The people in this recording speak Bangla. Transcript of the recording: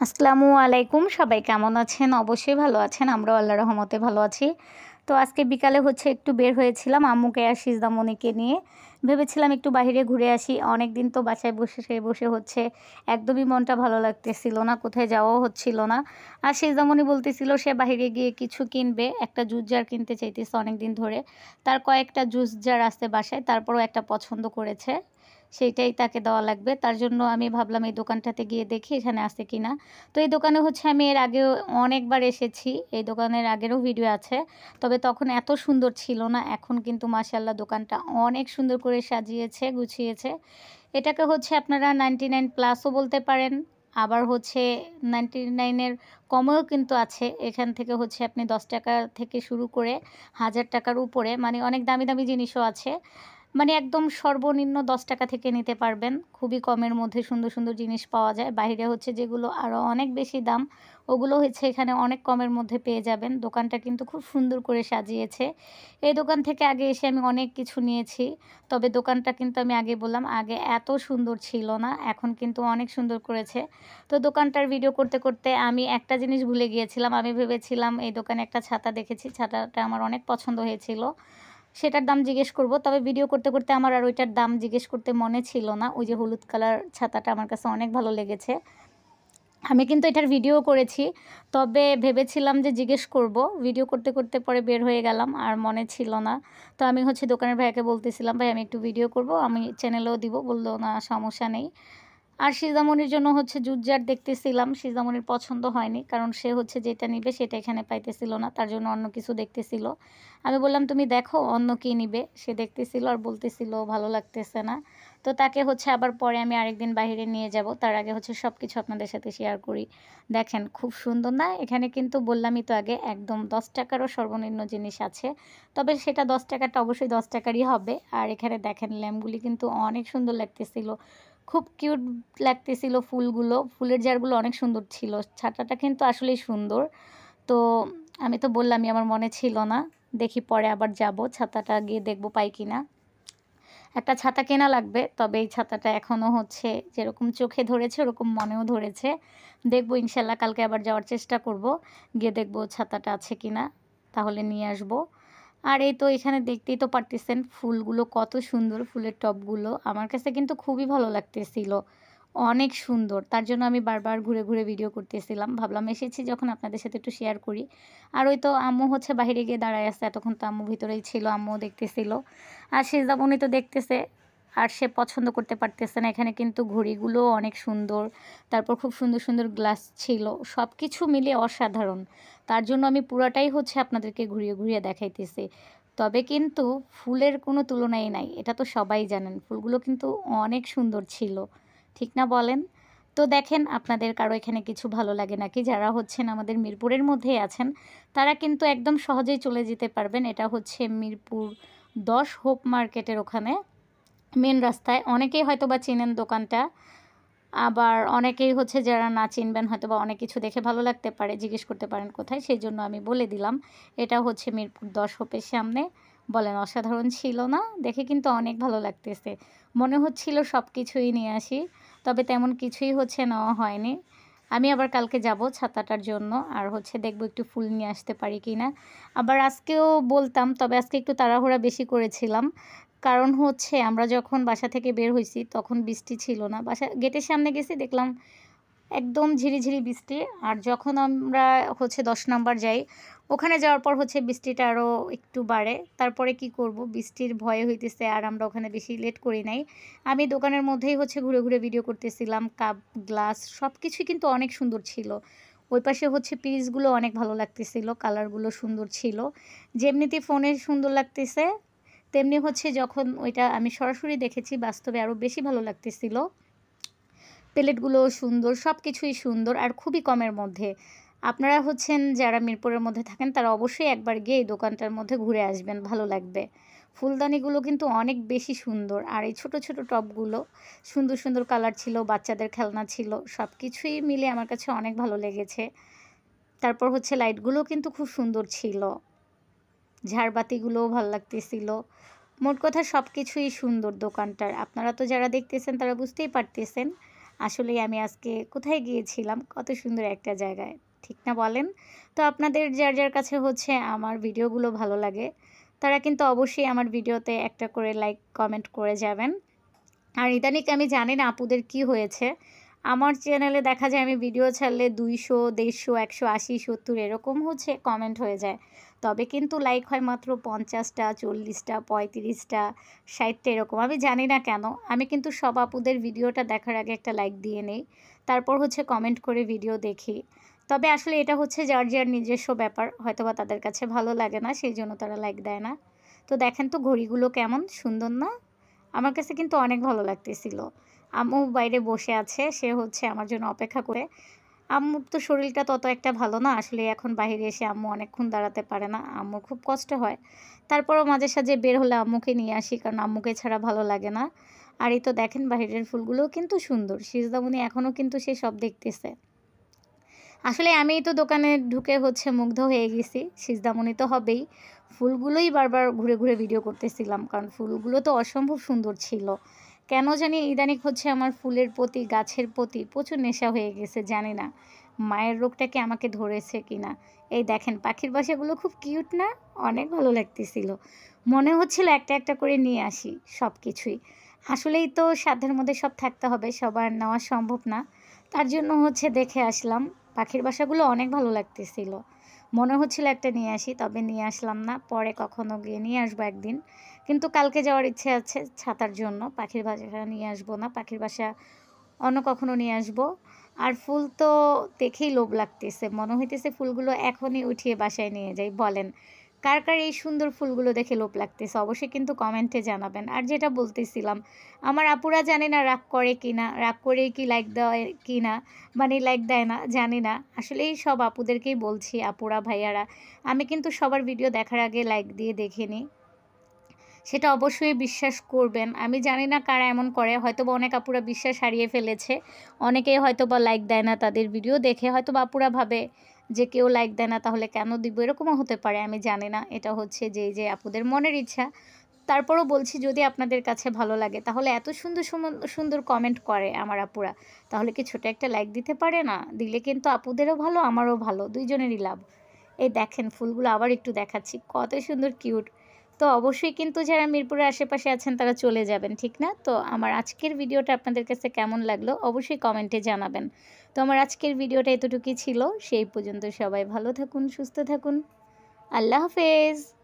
আসসালামু আলাইকুম, সবাই কেমন আছেন? অবশ্যই ভালো আছেন। আমরাও আল্লাহর রহমতে ভালো আছি। তো আজকে বিকালে একটু বের হয়েছিলাম আম্মুকে আর সিজদামণিকে নিয়ে। ভেবেছিলাম একটু বাহিরে ঘুরে আসি। অনেক দিন তো বাসায় বসে বসে একদমই মনটা ভালো লাগতেছিল না, কোথায় যাওয়াও হচ্ছিল না। আর সিজদামণি বলতেছিল সে বাহিরে গিয়ে কিছু কিনবে, একটা জুস জার কিনতে চাইতেছে অনেক দিন ধরে। তার কয়েকটা জুস জার আছে বাসায়, তারপরও একটা পছন্দ করেছে, সেইটাই তাকে দেওয়া লাগবে। তার জন্য আমি ভাবলাম এই দোকানটাতে গিয়ে দেখি এখানে আছে কিনা। তো এই দোকানে আমি এর আগেও অনেকবার এসেছি, এই দোকানের আগেরও ভিডিও আছে, তবে তখন এত সুন্দর ছিল না। এখন কিন্তু মাশাআল্লাহ দোকানটা অনেক সুন্দর করে সাজিয়েছে, গুছিয়েছে। এটাকে আপনারা 99 প্লাসও বলতে পারেন, আবার 99 এর কমেও কিন্তু আছে। এখান থেকে আপনি 10 টাকা থেকে শুরু করে 1000 টাকার উপরে, মানে অনেক দামি দামি জিনিসও আছে। মানে একদম সর্বনিম্ন 10 টাকা থেকে নিতে পারবেন। খুবই কমের মধ্যে সুন্দর সুন্দর জিনিস পাওয়া যায়। বাইরে যেগুলো আরও অনেক বেশি দাম, ওগুলো এখানে অনেক কমের মধ্যে পেয়ে যাবেন। দোকানটা কিন্তু খুব সুন্দর করে সাজিয়েছে। এই দোকান থেকে আগে এসে আমি অনেক কিছু নিয়েছি, তবে দোকানটা কিন্তু আমি আগে বললাম আগে এত সুন্দর ছিল না, এখন কিন্তু অনেক সুন্দর করেছে। তো দোকানটার ভিডিও করতে করতে আমি একটা জিনিস ভুলে গিয়েছিলাম। আমি ভেবেছিলাম এই দোকানে একটা ছাতা দেখেছি, ছাতাটা আমার অনেক পছন্দ হয়েছিল, সেটার দাম জিজ্ঞেস করব। তবে ভিডিও করতে করতে আমার আর ওইটার দাম জিজ্ঞেস করতে মনে ছিল না। ওই যে হলুদ কালার ছাতাটা আমার কাছে অনেক ভালো লেগেছে, আমি কিন্তু এটার ভিডিও করেছি, তবে ভেবেছিলাম যে জিজ্ঞেস করব। ভিডিও করতে করতে পরে বের হয়ে গেলাম, আর মনে ছিল না। তো আমি দোকানের ভাইয়াকে বলতেছিলাম, ভাই আমি একটু ভিডিও করব, আমি চ্যানেলেও দিব। বললো না সমস্যা নেই। আর সিজামণির জন্য জুস জার দেখতেছিলাম, সিজামণির পছন্দ হয়নি, কারণ সে যেটা নিবে সেটা এখানে পাইতেছিল না, তার জন্য অন্য কিছু দেখতেছিল। আমি বললাম তুমি দেখো অন্য কী নিবে, সে দেখতেছিল আর বলতেছিল ভালো লাগতেছে না। তো তাকে আবার পরে আমি আরেকদিন বাইরে নিয়ে যাব, তার আগে সব কিছু আপনাদের সাথে শেয়ার করি। দেখেন খুব সুন্দর না? এখানে কিন্তু বললামই তো আগে, একদম 10 টাকারও সর্বনিম্ন জিনিস আছে, তবে সেটা 10 টাকাটা অবশ্যই 10 টাকারই হবে। আর এখানে দেখেন ল্যাম্পগুলি কিন্তু অনেক সুন্দর লাগতেছিল, খুব কিউট লাগতেছিল। ফুলগুলো, ফুলের জারগুলো অনেক সুন্দর ছিল। ছাতাটা কিন্তু আসলেই সুন্দর। তো আমি তো বললামই আমার মনে ছিল না, দেখি পরে আবার যাব, ছাতাটা গিয়ে দেখব পাই কিনা। একটা ছাতা কেনা লাগবে, তবে এই ছাতাটা এখনও যেরকম চোখে ধরেছে ওরকম মনেও ধরেছে। দেখব ইনশাল্লাহ, কালকে আবার যাওয়ার চেষ্টা করব, গিয়ে দেখব ছাতাটা আছে কিনা, তাহলে নিয়ে আসব। আর এই তো এখানে দেখতেই তো পারতেছেন ফুলগুলো কত সুন্দর, ফুলের টবগুলো আমার কাছে কিন্তু খুবই ভালো লাগতেছিল, অনেক সুন্দর। তার জন্য আমি বারবার ঘুরে ঘুরে ভিডিও করতেছিলাম, ভাবলাম এসেছি যখন আপনাদের সাথে একটু শেয়ার করি। আর ওই তো আম্মু বাইরে গিয়ে দাঁড়ায় আছে, এতক্ষণ তো আম্মু ভিতরেই ছিল, আম্মুও দেখতেছিল। আর সিজদামণি তো দেখতেছে, আর সে পছন্দ করতে পারতেছে না। এখানে কিন্তু ঘড়িগুলোও অনেক সুন্দর, তারপর খুব সুন্দর সুন্দর গ্লাস ছিল, সব কিছু মিলিয়ে অসাধারণ। তার জন্য আমি পুরাটাই আপনাদেরকে ঘুরিয়ে ঘুরিয়ে দেখাইতেছি। তবে কিন্তু ফুলের কোনো তুলনাই নাই, এটা তো সবাই জানেন। ফুলগুলো কিন্তু অনেক সুন্দর ছিল, ঠিক না বলেন? তো দেখেন আপনাদের কারো এখানে কিছু ভালো লাগে নাকি? যারা আমাদের মিরপুরের মধ্যেই আছেন, তারা কিন্তু একদম সহজেই চলে যেতে পারবেন। এটা মিরপুর 10 হোপ মার্কেটের ওখানে, মেন রাস্তায়। অনেকেই হয়তোবা চেনেন দোকানটা, আবার অনেকেই যারা না চিনবেন হয়তোবা অনেক কিছু দেখে ভালো লাগতে পারে, জিজ্ঞেস করতে পারেন কোথায়, সেই জন্য আমি বলে দিলাম এটা মিরপুর 10 হোপের সামনে। বলেন অসাধারণ ছিল না? দেখে কিন্তু অনেক ভালো লাগতেছে, মনে হচ্ছিল সব কিছুই নিয়ে আসি, তবে তেমন কিছুই নেওয়া হয়নি। আমি আবার কালকে যাব ছাতাটার জন্য, আর দেখব একটু ফুল নিয়ে আসতে পারি কি না। আবার আজকেও বলতাম, তবে আজকে একটু তাড়াহুড়া বেশি করেছিলাম, কারণ আমরা যখন বাসা থেকে বের হয়েছি তখন বৃষ্টি ছিল না। বাসা গেটের সামনে গেছি, দেখলাম একদম ঝিরিঝিরি বৃষ্টি। আর যখন আমরা 10 নাম্বার যাই, ওখানে যাওয়ার পর বৃষ্টিটা আরও একটু বাড়ে। তারপরে কি করব, বৃষ্টির ভয়ে হইতেছে, আর আমরা ওখানে বেশি লেট করি নাই। আমি দোকানের মধ্যেই ঘুরে ঘুরে ভিডিও করতেছিলাম। কাপ, গ্লাস সব কিছুই কিন্তু অনেক সুন্দর ছিল। ওই পাশে পিসগুলো অনেক ভালো লাগতেছিল, কালারগুলো সুন্দর ছিল। যেমনিতে ফোনে সুন্দর লাগতেছে, তেমনি যখন ওইটা আমি সরাসরি দেখেছি, বাস্তবে আরও বেশি ভালো লাগতেছিল। প্লেটগুলোও সুন্দর, সব কিছুই সুন্দর, আর খুবই কমের মধ্যে। আপনারা যারা মিরপুরের মধ্যে থাকেন তারা অবশ্যই একবার গিয়ে এই দোকানটার মধ্যে ঘুরে আসবেন, ভালো লাগবে। ফুলদানিগুলো কিন্তু অনেক বেশি সুন্দর, আর এই ছোট ছোট টবগুলো সুন্দর সুন্দর কালার ছিল, বাচ্চাদের খেলনা ছিল, সব কিছুই মিলে আমার কাছে অনেক ভালো লেগেছে। তারপর লাইটগুলো কিন্তু খুব সুন্দর ছিল, ঝাড়বাতিগুলোও ভালো লাগতেছিল। মোট কথা সব কিছুই সুন্দর দোকানটার। আপনারা তো যারা দেখতেছেন তারা বুঝতেই পারতেছেন। আসলেই আমি আজকে কোথায় গিয়েছিলাম, কত সুন্দর একটা জায়গায়, ঠিক না বলেন? তো আপনাদের যার যার কাছে হচ্ছে আমার ভিডিওগুলো ভালো লাগে তারা কিন্তু অবশ্যই আমার ভিডিওতে একটা করে লাইক কমেন্ট করে যাবেন। আর ইদানিং আমি জানি না আপুদের কি হয়েছে, আমার চ্যানেলে দেখা যায় আমি ভিডিও ছাড়লে 200, 150, 180, 70 এরকম হচ্ছে কমেন্ট হয়ে যায়। তবে কিন্তু লাইক হয় মাত্র 50টা, 40টা, 35টা, 60টা এরকম। আমি জানি না কেন। আমি কিন্তু সব আপুদের ভিডিওটা দেখার আগে একটা লাইক দিয়ে নেই। তারপর হচ্ছে কমেন্ট করে ভিডিও দেখি। তবে আসলে এটা হচ্ছে যার যার নিজস্ব ব্যাপার। হয়তোবা তাদের কাছে ভালো লাগে না, সেই জন্য তারা লাইক দেয় না। তো দেখেন তো ঘড়িগুলো কেমন সুন্দর না? আমার কাছে কিন্তু অনেক ভালো লাগতেছিল। আম্মু বাইরে বসে আছে, সে হচ্ছে আমার জন্য অপেক্ষা করে। আম্মুর তো শরীরটা তত একটা ভালো না, আসলে এখন বাইরে এসে আম্মু অনেকক্ষণ দাঁড়াতে পারে না, আম্মুর খুব কষ্ট হয়। তারপরও মাঝে সাঝে বের হলে আম্মুকে নিয়ে আসি, কারণ আম্মুকে ছাড়া ভালো লাগে না। আর এই তো দেখেন বাইরের ফুলগুলোও কিন্তু সুন্দর, সিজদামণি এখনও কিন্তু সে সব দেখতেছে। আসলে আমিই তো দোকানে ঢুকে হচ্ছে মুগ্ধ হয়ে গেছি, সিজদামণি তো হবেই। ফুলগুলোই বারবার ঘুরে ঘুরে ভিডিও করতেছিলাম, কারণ ফুলগুলো তো অসম্ভব সুন্দর ছিল। কেন জানি ইদানিং হচ্ছে আমার ফুলের প্রতি, গাছের প্রতি প্রচুর নেশা হয়ে গেছে, জানি না মায়ের রোগটা কি আমাকে ধরেছে কিনা। এই দেখেন পাখির বাসাগুলো খুব কিউট না? অনেক ভালো লাগতেছিল। মনে হচ্ছিল একটা একটা করে নিয়ে আসি সব কিছুই। আসলেই তো সাধ্যের মধ্যে সব থাকতে হবে, সবার নেওয়া সম্ভব না। তার জন্য হচ্ছে দেখে আসলাম। পাখির বাসাগুলো অনেক ভালো লাগতেছিল। মনে হচ্ছিল একটা নিয়ে আসি, তবে নিয়ে আসলাম না। পরে কখনো গিয়ে নিয়ে আসবো একদিন। কিন্তু কালকে যাওয়ার ইচ্ছে আছে ছাতার জন্য। পাখির বাসা নিয়ে আসবো না। পাখির বাসা অন্য কখনো নিয়ে আসবো। আর ফুল তো দেখেই লোভ লাগতেছে। মনে হইতেছে ফুলগুলো এখনই উঠিয়ে বাসায় নিয়ে যাই। বলেন, কার কার এই সুন্দর ফুলগুলো দেখে লোভ লাগতেছে? অবশ্যই কিন্তু কমেন্টে জানাবেন। আর যেটা বলতেছিলাম, আমার আপুরা জানি না রাগ করে কিনা, রাগ করেই কি লাইক দেয় কিনা, মানে লাইক দেয় না, জানি না। আসলেই সব আপুদেরকেই বলছি, আপুরা, ভাইয়ারা, আমি কিন্তু সবার ভিডিও দেখার আগে লাইক দিয়ে দেখে নিই। সেটা অবশ্যই বিশ্বাস করবেন। আমি জানি না কারা এমন করে, হয়তোবা অনেক আপুরা বিশ্বাস হারিয়ে ফেলেছে। অনেকেই হয়তোবা লাইক দেয় না তাদের ভিডিও দেখে, হয়তোবা আপুরা ভাবে যে কেউ লাইক দেয় না তাহলে কেন দিব, এরকমও হতে পারে, আমি জানি না। এটা হচ্ছে যে আপুদের মনের ইচ্ছা। তারপরও বলছি, যদি আপনাদের কাছে ভালো লাগে তাহলে এত সুন্দর সুন্দর কমেন্ট করে আমার আপুরা, তাহলে কি ছোট একটা লাইক দিতে পারে না? দিলে কিন্তু আপুদেরও ভালো, আমারও ভালো, দুইজনেরই লাভ। এই দেখেন ফুলগুলো আবার একটু দেখাচ্ছি, কত সুন্দর কিউট। তো অবশ্যই কিন্তু যারা মিরপুরের আশেপাশে আছেন তারা চলে যাবেন, ঠিক না? তো আমার আজকের ভিডিওটা আপনাদের কাছে কেমন লাগলো অবশ্যই কমেন্টে জানাবেন। তো আমার আজকের ভিডিওটা এতটুকুই ছিল। সেই পর্যন্ত সবাই ভালো থাকুন, সুস্থ থাকুন। আল্লাহ হাফেজ।